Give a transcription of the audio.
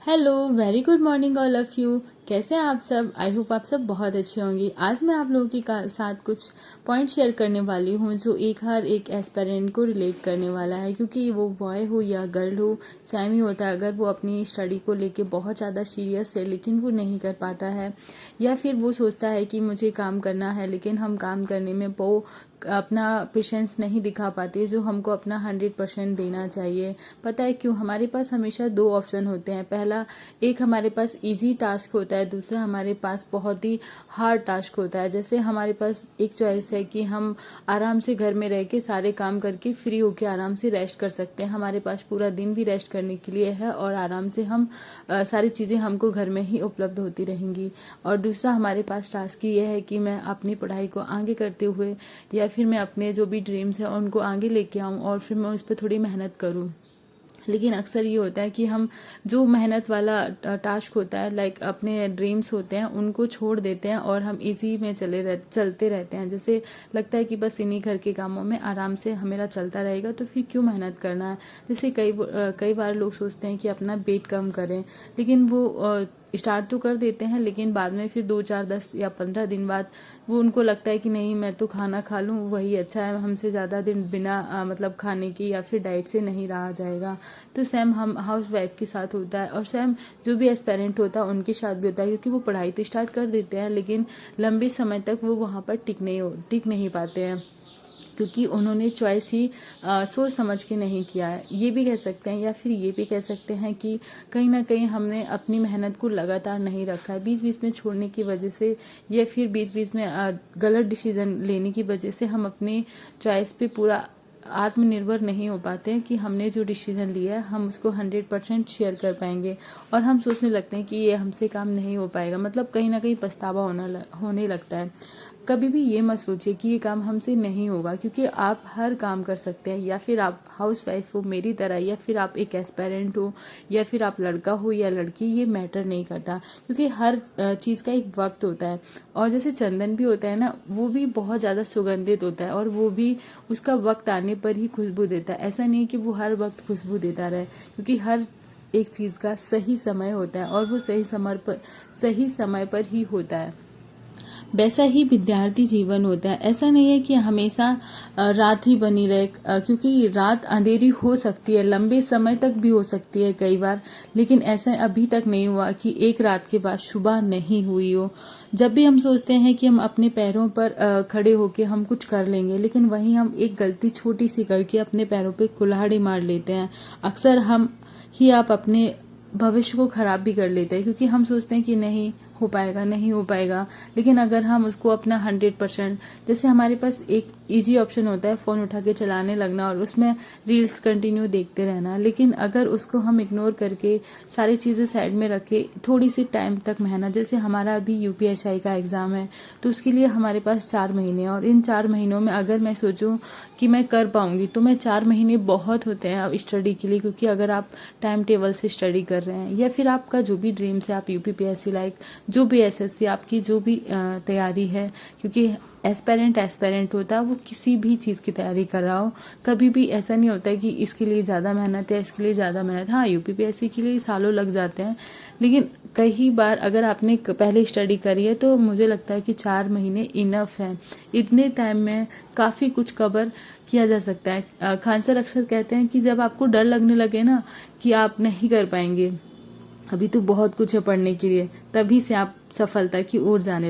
Hello, very good morning all of you. कैसे हैं आप सब? आई होप आप सब बहुत अच्छे होंगे। आज मैं आप लोगों के साथ कुछ पॉइंट शेयर करने वाली हूँ जो हर एक एस्पिरेंट को रिलेट करने वाला है, क्योंकि वो बॉय हो या गर्ल हो, सेम ही होता है। अगर वो अपनी स्टडी को लेके बहुत ज़्यादा सीरियस है लेकिन वो नहीं कर पाता है, या फिर वो सोचता है कि मुझे काम करना है लेकिन हम काम करने में वो अपना पेशेंस नहीं दिखा पाते जो हमको अपना 100% देना चाहिए। पता है क्यों? हमारे पास हमेशा दो ऑप्शन होते हैं। पहला, एक हमारे पास इजी टास्क होता है, दूसरा हमारे पास बहुत ही हार्ड टास्क होता है। जैसे हमारे पास एक चॉइस है कि हम आराम से घर में रह के सारे काम करके फ्री होके आराम से रेस्ट कर सकते हैं। हमारे पास पूरा दिन भी रेस्ट करने के लिए है और आराम से हम सारी चीज़ें हमको घर में ही उपलब्ध होती रहेंगी। और दूसरा हमारे पास टास्क ये है कि मैं अपनी पढ़ाई को आगे करते हुए या फिर मैं अपने जो भी ड्रीम्स हैं उनको आगे लेके आऊँ और फिर मैं उस पर थोड़ी मेहनत करूँ। लेकिन अक्सर ये होता है कि हम जो मेहनत वाला टास्क होता है, लाइक अपने ड्रीम्स होते हैं, उनको छोड़ देते हैं और हम इजी में चलते रहते हैं। जैसे लगता है कि बस इन्हीं घर के कामों में आराम से मेरा चलता रहेगा, तो फिर क्यों मेहनत करना है। जैसे कई बार लोग सोचते हैं कि अपना वेट कम करें, लेकिन वो स्टार्ट तो कर देते हैं, लेकिन बाद में फिर 2 4 10 या 15 दिन बाद वो उनको लगता है कि नहीं, मैं तो खाना खा लूँ वही अच्छा है, हमसे ज़्यादा दिन बिना मतलब खाने की या फिर डाइट से नहीं रहा जाएगा। तो सेम हम हाउस वाइफ के साथ होता है और सेम जो भी एस्पेरेंट होता है उनके साथ भी होता है, क्योंकि वो पढ़ाई तो स्टार्ट कर देते हैं लेकिन लंबे समय तक वो वहाँ पर टिक नहीं पाते हैं, क्योंकि उन्होंने चॉइस ही सोच समझ के नहीं किया है। ये भी कह सकते हैं या फिर ये भी कह सकते हैं कि कहीं ना कहीं हमने अपनी मेहनत को लगातार नहीं रखा है। बीच बीच में छोड़ने की वजह से या फिर बीच बीच में गलत डिसीजन लेने की वजह से हम अपनी चॉइस पे पूरा आत्मनिर्भर नहीं हो पाते हैं कि हमने जो डिसीजन लिया है हम उसको 100% शेयर कर पाएंगे। और हम सोचने लगते हैं कि ये हमसे काम नहीं हो पाएगा, मतलब कहीं ना कहीं पछतावा होने लगता है। कभी भी ये मत सोचिए कि ये काम हमसे नहीं होगा, क्योंकि आप हर काम कर सकते हैं। या फिर आप हाउस वाइफ हो मेरी तरह, या फिर आप एक एस्पायरेंट हो, या फिर आप लड़का हो या लड़की, ये मैटर नहीं करता, क्योंकि हर चीज़ का एक वक्त होता है। और जैसे चंदन भी होता है ना, वो भी बहुत ज़्यादा सुगंधित होता है और वो भी उसका वक्त आने पर ही खुशबू देता है। ऐसा नहीं कि वो हर वक्त खुशबू देता रहे, क्योंकि हर एक चीज़ का सही समय होता है और वो सही समय पर ही होता है। वैसा ही विद्यार्थी जीवन होता है। ऐसा नहीं है कि हमेशा रात ही बनी रहे, क्योंकि रात अंधेरी हो सकती है, लंबे समय तक भी हो सकती है कई बार, लेकिन ऐसा अभी तक नहीं हुआ कि एक रात के बाद सुबह नहीं हुई हो। जब भी हम सोचते हैं कि हम अपने पैरों पर खड़े होके हम कुछ कर लेंगे, लेकिन वहीं हम एक गलती छोटी सी करके अपने पैरों पे कुल्हाड़ी मार लेते हैं। अक्सर आप अपने भविष्य को खराब भी कर लेते हैं, क्योंकि हम सोचते हैं कि नहीं हो पाएगा। लेकिन अगर हम उसको अपना 100%, जैसे हमारे पास एक इजी ऑप्शन होता है फ़ोन उठा के चलाने लगना और उसमें रील्स कंटिन्यू देखते रहना, लेकिन अगर उसको हम इग्नोर करके सारी चीज़ें साइड में रखे थोड़ी सी टाइम तक मेहनत, जैसे हमारा अभी यूपीएसआई का एग्ज़ाम है, तो उसके लिए हमारे पास 4 महीने, और इन 4 महीनों में अगर मैं सोचूं कि मैं कर पाऊंगी, तो मैं 4 महीने बहुत होते हैं स्टडी के लिए। क्योंकि अगर आप टाइम टेबल से स्टडी कर रहे हैं, या फिर आपका जो भी ड्रीम्स है, आप यूपीपीएससी लाइक जो भी एसएससी आपकी जो भी तैयारी है, क्योंकि एस्पेरेंट होता है वो किसी भी चीज़ की तैयारी कर रहा हो, कभी भी ऐसा नहीं होता है कि इसके लिए ज़्यादा मेहनत है, इसके लिए ज़्यादा मेहनत। हाँ, यूपीपीएससी के लिए सालों लग जाते हैं, लेकिन कई बार अगर आपने पहले स्टडी करी है तो मुझे लगता है कि 4 महीने इनफ है। इतने टाइम में काफ़ी कुछ कवर किया जा सकता है। खान सर अक्सर कहते हैं कि जब आपको डर लगने लगे ना कि आप नहीं कर पाएंगे, अभी तो बहुत कुछ है पढ़ने के लिए, तभी से आप सफलता की ओर जाने लगे।